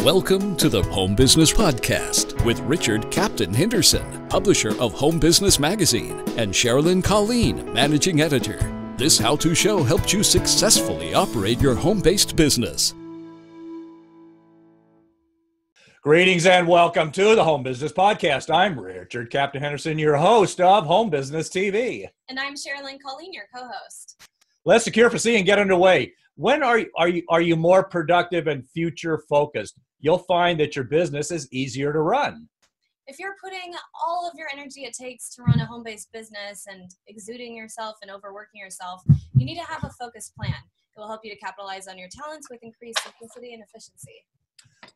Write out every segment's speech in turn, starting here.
Welcome to the Home Business Podcast with Richard Captain Henderson, publisher of Home Business Magazine, and Sherilyn Colleen, managing editor. This how-to show helps you successfully operate your home-based business. Greetings and welcome to the Home Business Podcast. I'm Richard Captain Henderson, your host of Home Business TV. And I'm Sherilyn Colleen, your co-host. Let's secure for C and get underway. When are you more productive and future focused? You'll find that your business is easier to run. If you're putting all of your energy it takes to run a home-based business and exuding yourself and overworking yourself, you need to have a focused plan. It will help you to capitalize on your talents with increased simplicity and efficiency.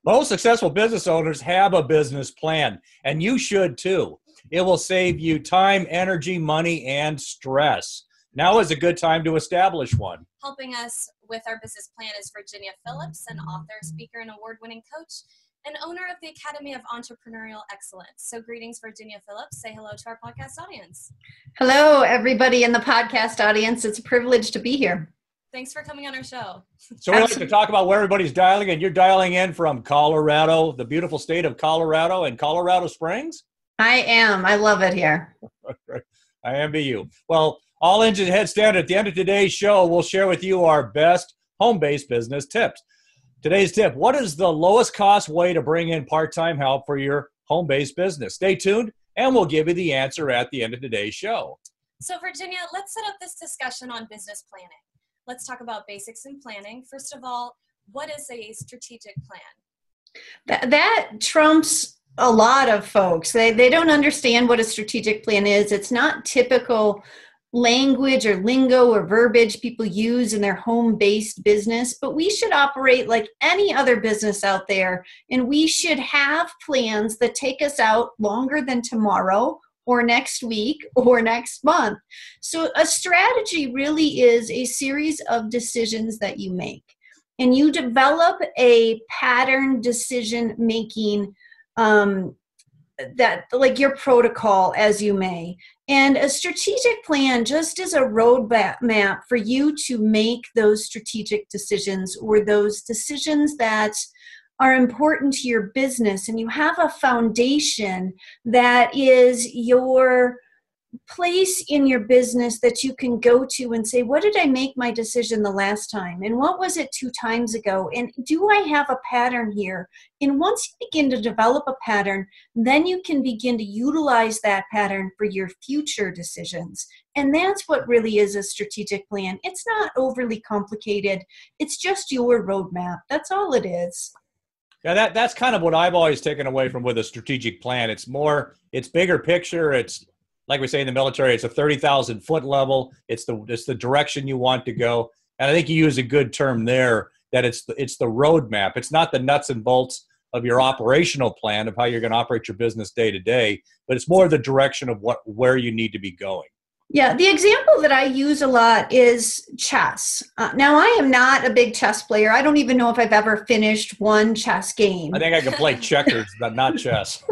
Most successful business owners have a business plan, and you should too. It will save you time, energy, money, and stress. Now is a good time to establish one. Helping us with our business plan is Virginia Phillips, an author, speaker, and award-winning coach, and owner of the Academy of Entrepreneurial Excellence. So greetings, Virginia Phillips. Say hello to our podcast audience. Hello, everybody in the podcast audience. It's a privilege to be here. Thanks for coming on our show. So we like to talk about where everybody's dialing in. You're dialing in from Colorado, the beautiful state of Colorado and Colorado Springs? I am. I love it here. I envy you. Well, all engine head stand. At the end of today's show, we'll share with you our best home-based business tips. Today's tip: what is the lowest cost way to bring in part-time help for your home-based business? Stay tuned, and we'll give you the answer at the end of today's show. So, Virginia, let's set up this discussion on business planning. Let's talk about basics in planning. First of all, what is a strategic plan? That trumps a lot of folks. They don't understand what a strategic plan is. It's not typical language or lingo or verbiage people use in their home-based business, but we should operate like any other business out there, and we should have plans that take us out longer than tomorrow or next week or next month. So a strategy really is a series of decisions that you make, and you develop a pattern decision making that like your protocol as you may. And a strategic plan just is a roadmap for you to make those strategic decisions or those decisions that are important to your business. And you have a foundation that is your place in your business that you can go to and say, what did I make my decision the last time? And what was it 2 times ago? And do I have a pattern here? And once you begin to develop a pattern, then you can begin to utilize that pattern for your future decisions. And that's what really is a strategic plan. It's not overly complicated. It's just your roadmap. That's all it is. Yeah, that's kind of what I've always taken away from with a strategic plan. It's bigger picture. It's like we say in the military, it's a 30,000 foot level. It's the direction you want to go. And I think you use a good term there, that it's the roadmap. It's not the nuts and bolts of your operational plan of how you're going to operate your business day to day, but it's more the direction of where you need to be going. Yeah, the example that I use a lot is chess. Now, I am not a big chess player. I don't even know if I've ever finished one chess game. I think I can play checkers, but not chess.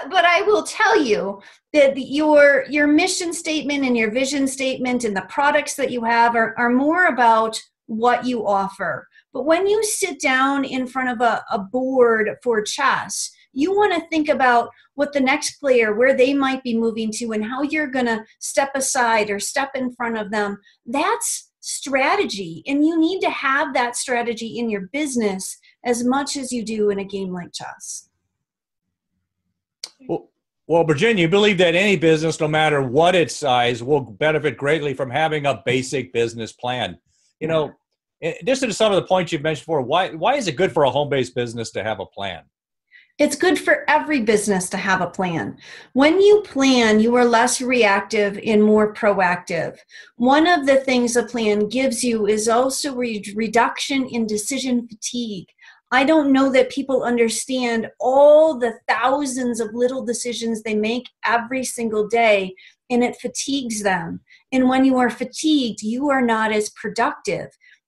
But I will tell you that your mission statement and your vision statement and the products that you have are more about what you offer. But when you sit down in front of a board for chess, you want to think about what the next player, where they might be moving to, and how you're going to step aside or step in front of them. That's strategy. And you need to have that strategy in your business as much as you do in a game like chess. Well, Virginia, you believe that any business, no matter what its size, will benefit greatly from having a basic business plan. You know, just to some of the points you've mentioned before, why is it good for a home-based business to have a plan? It's good for every business to have a plan. When you plan, you are less reactive and more proactive. One of the things a plan gives you is also reduction in decision fatigue. I don't know that people understand all the thousands of little decisions they make every single day, and it fatigues them. And when you are fatigued, you are not as productive.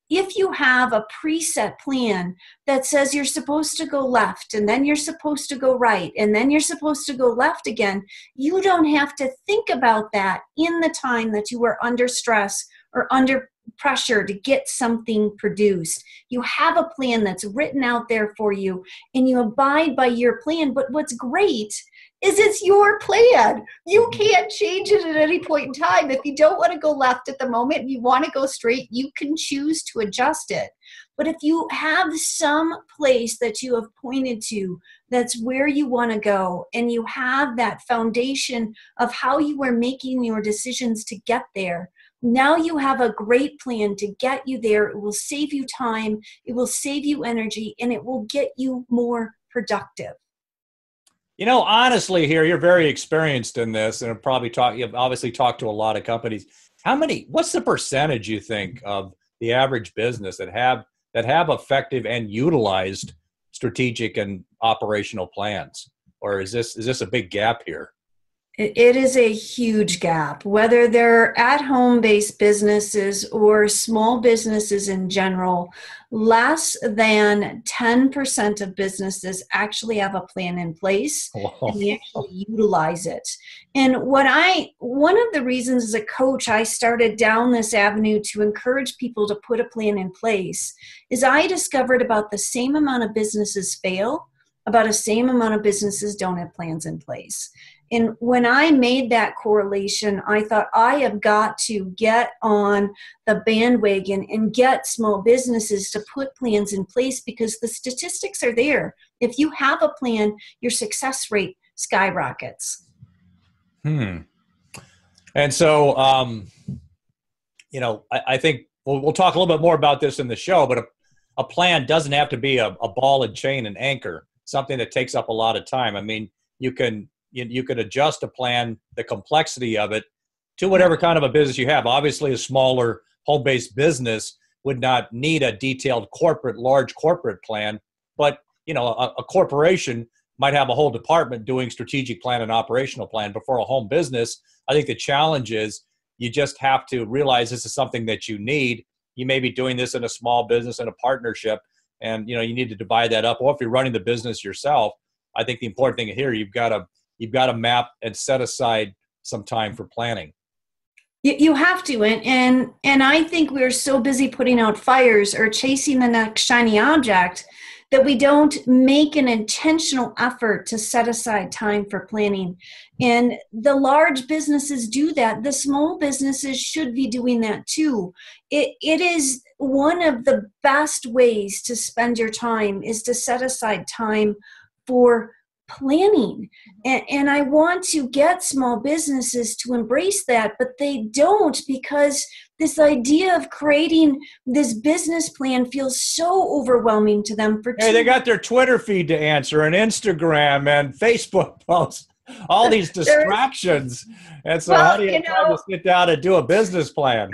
If you have a preset plan that says you're supposed to go left, and then you're supposed to go right, and then you're supposed to go left again, you don't have to think about that in the time that you are under stress or under pressure to get something produced. You have a plan that's written out there for you, and you abide by your plan. But what's great is it's your plan. You can't change it at any point in time. If you don't want to go left at the moment, you want to go straight, you can choose to adjust it. But if you have some place that you have pointed to, that's where you want to go, and you have that foundation of how you are making your decisions to get there, now you have a great plan to get you there. It will save you time, it will save you energy, and it will get you more productive. You know, honestly, here you're very experienced in this, and you've obviously talked to a lot of companies. What's the percentage you think of the average business that have effective and utilized strategic and operational plans? Or is this a big gap here? It is a huge gap, whether they're at-home-based businesses or small businesses in general. Less than 10% of businesses actually have a plan in place, and they actually utilize it. And one of the reasons as a coach I started down this avenue to encourage people to put a plan in place is I discovered about the same amount of businesses fail, about the same amount of businesses don't have plans in place. And when I made that correlation, I thought I have got to get on the bandwagon and get small businesses to put plans in place, because the statistics are there. If you have a plan, your success rate skyrockets. And so, I think we'll talk a little bit more about this in the show, but a plan doesn't have to be a ball and chain and anchor, something that takes up a lot of time. I mean, you can adjust a plan, the complexity of it, to whatever kind of a business you have. Obviously, a smaller home-based business would not need a detailed large corporate plan, but a corporation might have a whole department doing strategic plan and operational plan. But for a home business, I think the challenge is you just have to realize this is something that you need. You may be doing this in a small business, in a partnership, and you need to divide that up. Or if you're running the business yourself, I think the important thing here, you've got to map and set aside some time for planning. You have to, and I think we're so busy putting out fires or chasing the next shiny object that we don't make an intentional effort to set aside time for planning. And the large businesses do that. The small businesses should be doing that too. It is one of the best ways to spend your time is to set aside time for planning. And I want to get small businesses to embrace that, but they don't, because this idea of creating this business plan feels so overwhelming to them. They got their Twitter feed to answer, and Instagram and Facebook posts, all these distractions. And so how do you try to sit down and do a business plan?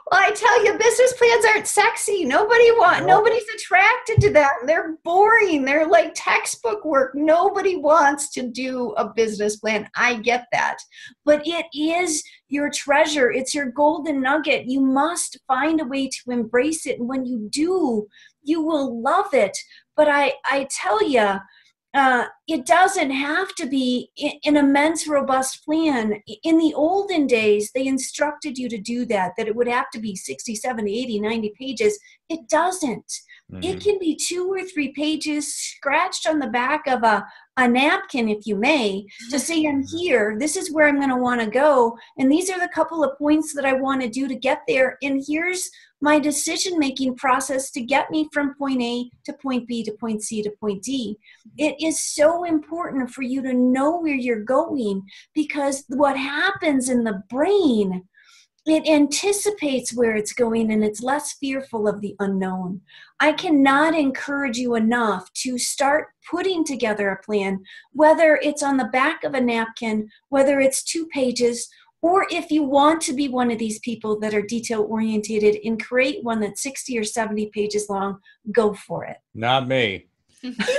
Well, I tell you, business plans aren't sexy. Nobody's attracted to that. They're boring. They're like textbook work. Nobody wants to do a business plan. I get that. But it is your treasure. It's your golden nugget. You must find a way to embrace it. And when you do, you will love it. But I tell you, it doesn't have to be an immense, robust plan. In the olden days, they instructed you to do that it would have to be 60, 70, 80, 90 pages. It doesn't. Mm-hmm. It can be 2 or 3 pages scratched on the back of a napkin, if you may, to say, I'm here, this is where I'm going to want to go, and these are the couple of points that I want to do to get there, and here's my decision-making process to get me from point A to point B to point C to point D. It is so important for you to know where you're going, because what happens in the brain, it anticipates where it's going, and it's less fearful of the unknown. I cannot encourage you enough to start putting together a plan, whether it's on the back of a napkin, whether it's 2 pages, or if you want to be one of these people that are detail-oriented and create one that's 60 or 70 pages long, go for it. Not me.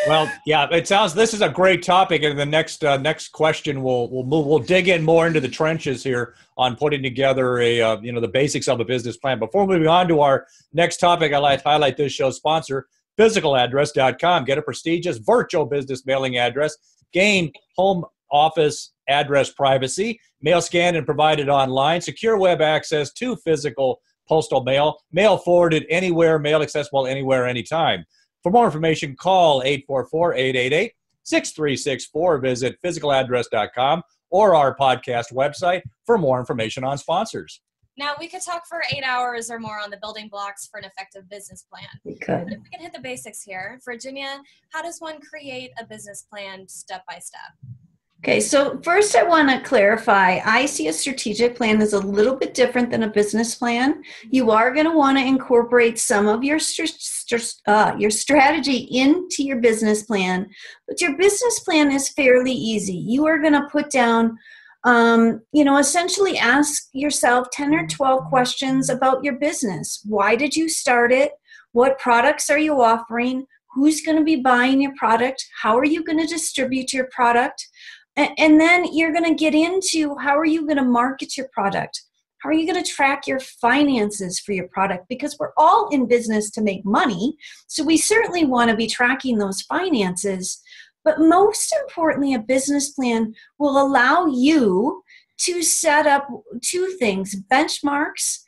Well, yeah, it sounds, this is a great topic, and the next question we'll dig in more into the trenches here on putting together the basics of a business plan. Before moving on to our next topic, I'd like to highlight this show's sponsor, physicaladdress.com. Get a prestigious virtual business mailing address, gain home office address privacy, mail scanned and provided online, secure web access to physical postal mail, mail forwarded anywhere, mail accessible anywhere, anytime. For more information, call 844-888-6364, visit physicaladress.com, or our podcast website for more information on sponsors. Now, we could talk for 8 hours or more on the building blocks for an effective business plan. We could. But if we can hit the basics here, Virginia, how does one create a business plan step by step? Okay, so first I want to clarify, I see a strategic plan as a little bit different than a business plan. You are going to want to incorporate some of your strategy into your business plan, but your business plan is fairly easy. You are going to put down, essentially ask yourself 10 or 12 questions about your business. Why did you start it? What products are you offering? Who's going to be buying your product? How are you going to distribute your product? And then you're going to get into how are you going to market your product? How are you going to track your finances for your product? Because we're all in business to make money. So we certainly want to be tracking those finances. But most importantly, a business plan will allow you to set up two things, benchmarks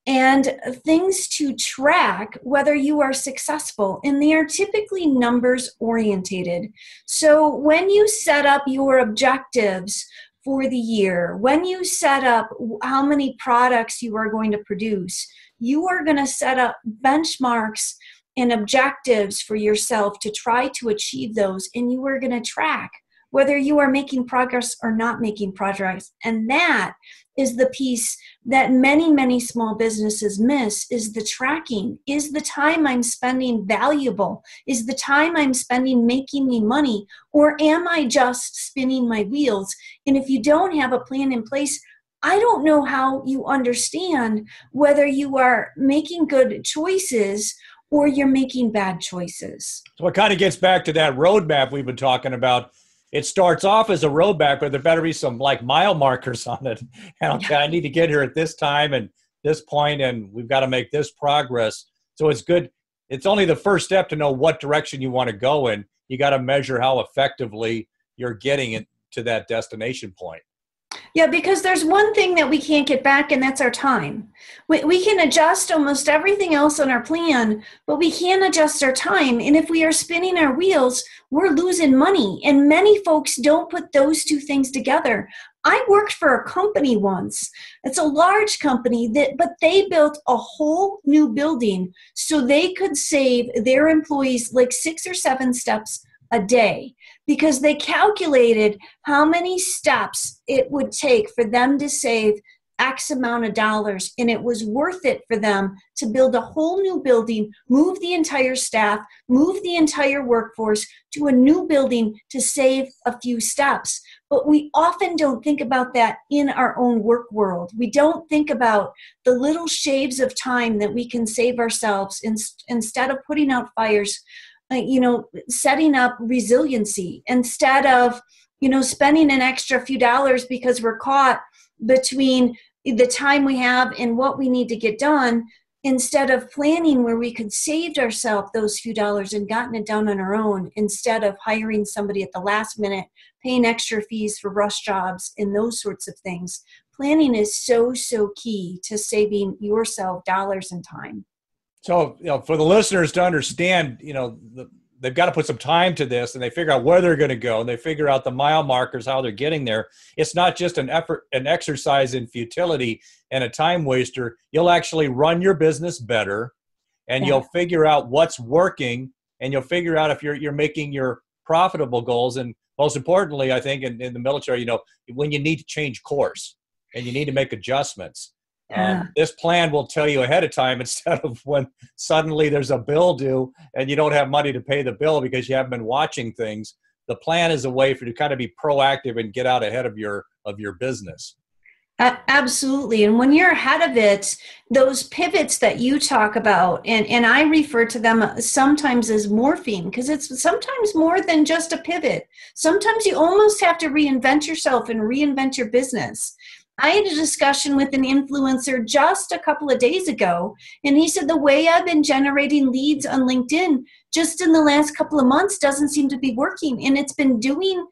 and things to track whether you are successful. And they are typically numbers orientated. So when you set up your objectives for the year, when you set up how many products you are going to produce, you are going to set up benchmarks and objectives for yourself to try to achieve those. And you are going to track whether you are making progress or not making progress. And that is the piece that many, many small businesses miss, is the tracking. Is the time I'm spending valuable? Is the time I'm spending making me money? Or am I just spinning my wheels? And if you don't have a plan in place, I don't know how you understand whether you are making good choices or you're making bad choices. So it kind of gets back to that roadmap we've been talking about. It starts off as a roadmap, but there better be some like mile markers on it. And okay, I need to get here at this time and this point, and we've got to make this progress. So it's good. It's only the first step to know what direction you want to go in. You got to measure how effectively you're getting it to that destination point. Yeah, because there's one thing that we can't get back, and that's our time. We can adjust almost everything else on our plan, but we can't adjust our time. And if we are spinning our wheels, we're losing money. And many folks don't put those two things together. I worked for a company once. It's a large company, but they built a whole new building so they could save their employees like 6 or 7 steps a day, because they calculated how many steps it would take for them to save X amount of dollars, and it was worth it for them to build a whole new building, move the entire staff, move the entire workforce to a new building to save a few steps. But we often don't think about that in our own work world. We don't think about the little shaves of time that we can save ourselves instead of putting out fires, setting up resiliency, instead of, spending an extra few dollars because we're caught between the time we have and what we need to get done, instead of planning where we could saved ourselves those few dollars and gotten it done on our own, instead of hiring somebody at the last minute, paying extra fees for rush jobs and those sorts of things. Planning is so, so key to saving yourself dollars and time. So, for the listeners to understand, they've got to put some time to this, and they figure out where they're going to go, and they figure out the mile markers, how they're getting there. It's not just an exercise in futility and a time waster. You'll actually run your business better, and you'll figure out what's working, and you'll figure out if you're making your profitable goals. And most importantly, I think in the military, when you need to change course and you need to make adjustments. This plan will tell you ahead of time, instead of when suddenly there's a bill due and you don't have money to pay the bill because you haven't been watching things. The plan is a way for you to kind of be proactive and get out ahead of your business. Absolutely. And when you're ahead of it, those pivots that you talk about, and I refer to them sometimes as morphine, because it's sometimes more than just a pivot. Sometimes you almost have to reinvent yourself and reinvent your business. I had a discussion with an influencer just a couple of days ago, and he said the way I've been generating leads on LinkedIn just in the last couple of months doesn't seem to be working. And it's been doing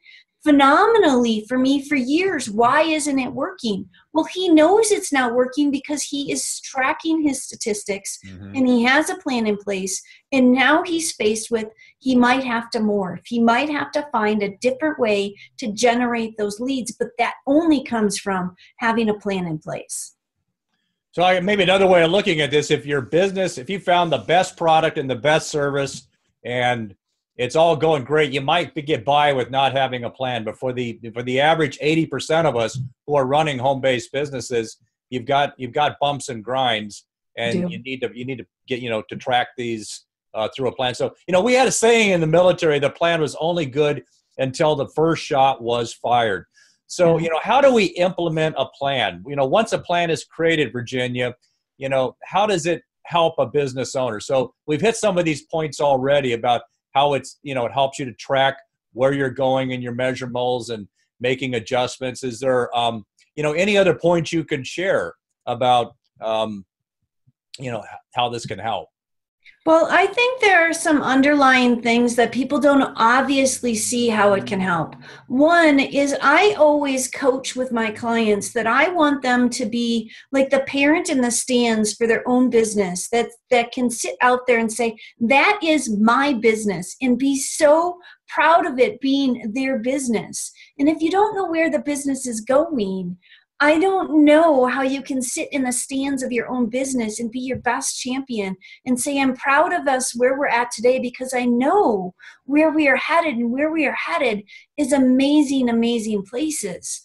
phenomenally for me for years. Why isn't it working? Well, he knows it's not working because he is tracking his statistics and he has a plan in place. And now he's faced with, he might have to morph. He might have to find a different way to generate those leads, but that only comes from having a plan in place. So maybe another way of looking at this, if your business, if you found the best product and the best service and it's all going great, you might get by with not having a plan. But for the average 80% of us who are running home-based businesses, you've got bumps and grinds, and you need to get, to track these through a plan. So, we had a saying in the military, the plan was only good until the first shot was fired. So, how do we implement a plan? Once a plan is created, Virginia, how does it help a business owner? So we've hit some of these points already about how it's, it helps you to track where you're going in your measurables and making adjustments. Is there, any other points you can share about, how this can help? Well, I think there are some underlying things that people don't obviously see how it can help. One is I always coach with my clients that I want them to be like the parent in the stands for their own business that can sit out there and say, that is my business, and be so proud of it being their business. And if you don't know where the business is going, I don't know how you can sit in the stands of your own business and be your best champion and say, I'm proud of us where we're at today because I know where we are headed, and where we are headed is amazing, amazing places.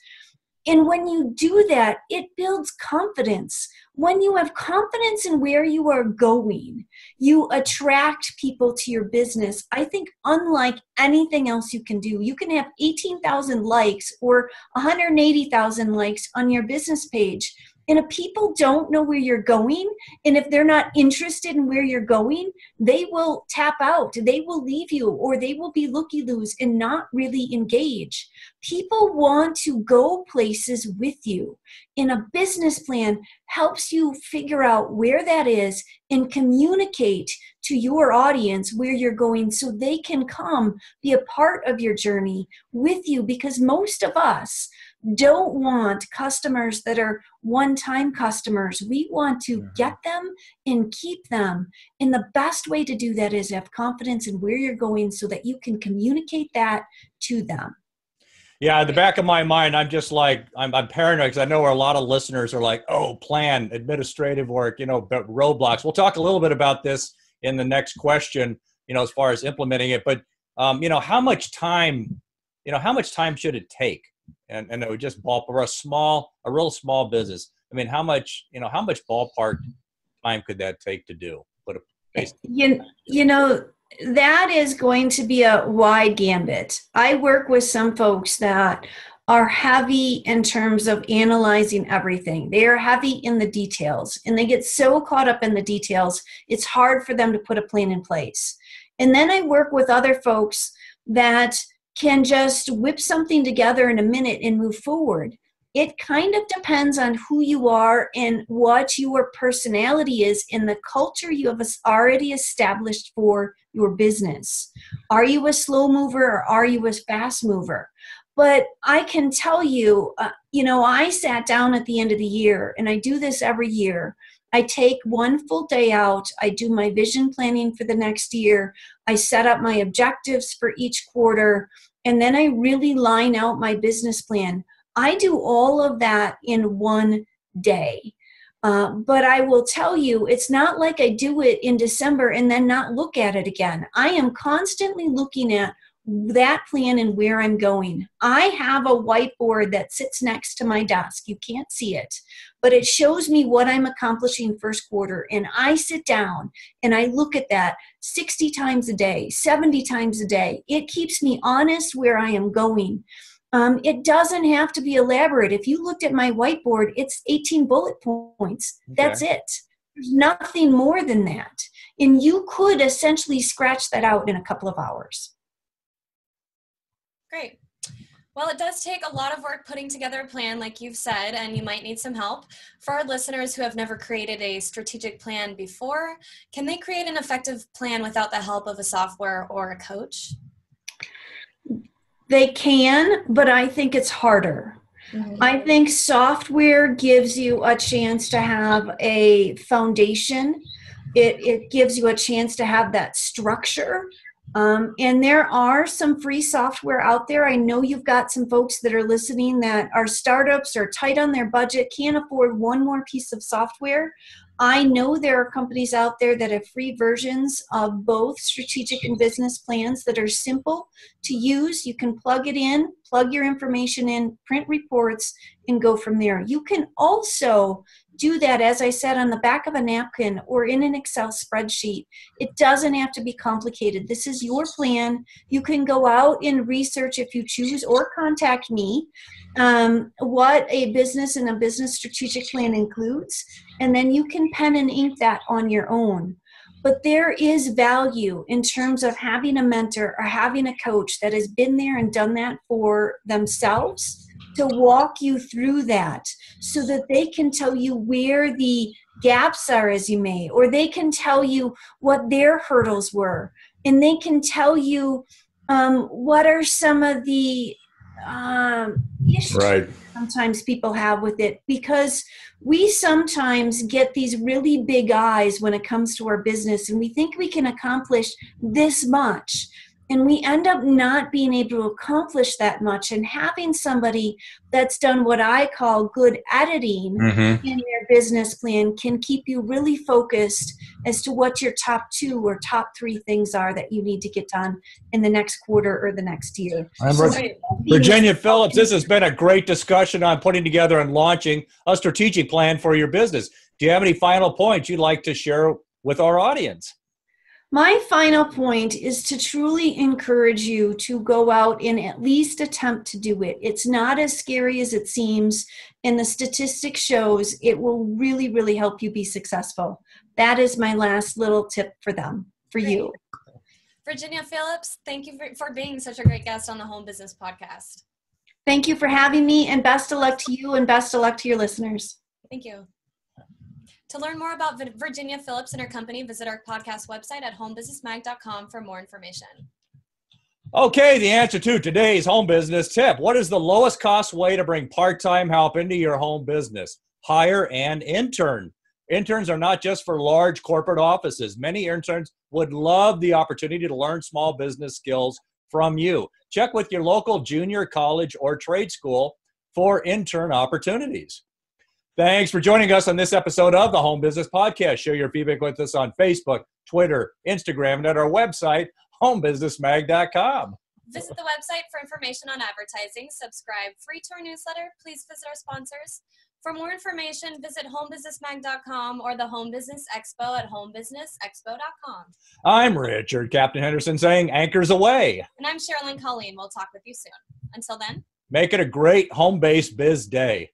And when you do that, it builds confidence. When you have confidence in where you are going, you attract people to your business. I think unlike anything else you can do, you can have 18,000 likes or 180,000 likes on your business page. And if people don't know where you're going, and if they're not interested in where you're going, they will tap out, they will leave you, or they will be looky-loos and not really engage. People want to go places with you. And a business plan helps you figure out where that is and communicate to your audience where you're going so they can come be a part of your journey with you, because most of us don't want customers that are one-time customers. We want to get them and keep them. And the best way to do that is have confidence in where you're going so that you can communicate that to them. Yeah, in the back of my mind, I'm just like, I'm paranoid because I know where a lot of listeners are like, oh, plan, administrative work, but roadblocks. We'll talk a little bit about this in the next question, as far as implementing it. But, how much time should it take? And it would just for a real small business. I mean, how much ballpark time could that take to do? That is going to be a wide gambit. I work with some folks that are heavy in terms of analyzing everything. They are heavy in the details, and they get so caught up in the details, it's hard for them to put a plan in place. And then I work with other folks that can just whip something together in a minute and move forward. It kind of depends on who you are and what your personality is and the culture you have already established for your business. Are you a slow mover or are you a fast mover? But I can tell you, I sat down at the end of the year, and I do this every year. I take one full day out. I do my vision planning for the next year. I set up my objectives for each quarter, and then I really line out my business plan. I do all of that in one day. But I will tell you, it's not like I do it in December and then not look at it again. I am constantly looking at that plan and where I'm going. I have a whiteboard that sits next to my desk. You can't see it, but it shows me what I'm accomplishing first quarter. And I sit down and I look at that 60 times a day, 70 times a day. It keeps me honest where I am going. It doesn't have to be elaborate. If you looked at my whiteboard, it's 18 bullet points. Okay. That's it. There's nothing more than that. And you could essentially scratch that out in a couple of hours. Great. Well, it does take a lot of work putting together a plan, like you've said, and you might need some help. For our listeners who have never created a strategic plan before, can they create an effective plan without the help of a software or a coach? They can, but I think it's harder. I think software gives you a chance to have a foundation. It gives you a chance to have that structure. And there are some free software out there. I know you've got some folks that are listening that are startups or tight on their budget, can't afford one more piece of software. I know there are companies out there that have free versions of both strategic and business plans that are simple to use. You can plug it in, plug your information in, print reports, and go from there. You can also do that, as I said, on the back of a napkin or in an Excel spreadsheet. It doesn't have to be complicated. This is your plan. You can go out and research if you choose, or contact me, what a business and a business strategic plan includes, and then you can pen and ink that on your own. But there is value in terms of having a mentor or having a coach that has been there and done that for themselves to walk you through that, so that they can tell you where the gaps are, as you may, or they can tell you what their hurdles were, and they can tell you what are some of the issues sometimes people have with it, because we sometimes get these really big eyes when it comes to our business, and we think we can accomplish this much, and we end up not being able to accomplish that much. And having somebody that's done what I call good editing in their business plan can keep you really focused as to what your top 2 or top 3 things are that you need to get done in the next quarter or the next year. Virginia Phillips, this has been a great discussion on putting together and launching a strategic plan for your business. Do you have any final points you'd like to share with our audience? My final point is to truly encourage you to go out and at least attempt to do it. It's not as scary as it seems, and the statistics shows it will really, really help you be successful. That is my last little tip for you. Virginia Phillips, thank you for being such a great guest on the Home Business Podcast. Thank you for having me, and best of luck to you, and best of luck to your listeners. Thank you. To learn more about Virginia Phillips and her company, visit our podcast website at homebusinessmag.com for more information. Okay, the answer to today's home business tip. What is the lowest cost way to bring part-time help into your home business? Hire an intern. Interns are not just for large corporate offices. Many interns would love the opportunity to learn small business skills from you. Check with your local junior college or trade school for intern opportunities. Thanks for joining us on this episode of the Home Business Podcast. Share your feedback with us on Facebook, Twitter, Instagram, and at our website, homebusinessmag.com. Visit the website for information on advertising. Subscribe free to our newsletter. Please visit our sponsors. For more information, visit homebusinessmag.com or the Home Business Expo at homebusinessexpo.com. I'm Richard Captain Henderson saying anchors away. And I'm Sherilyn Colleen. We'll talk with you soon. Until then, make it a great home-based biz day.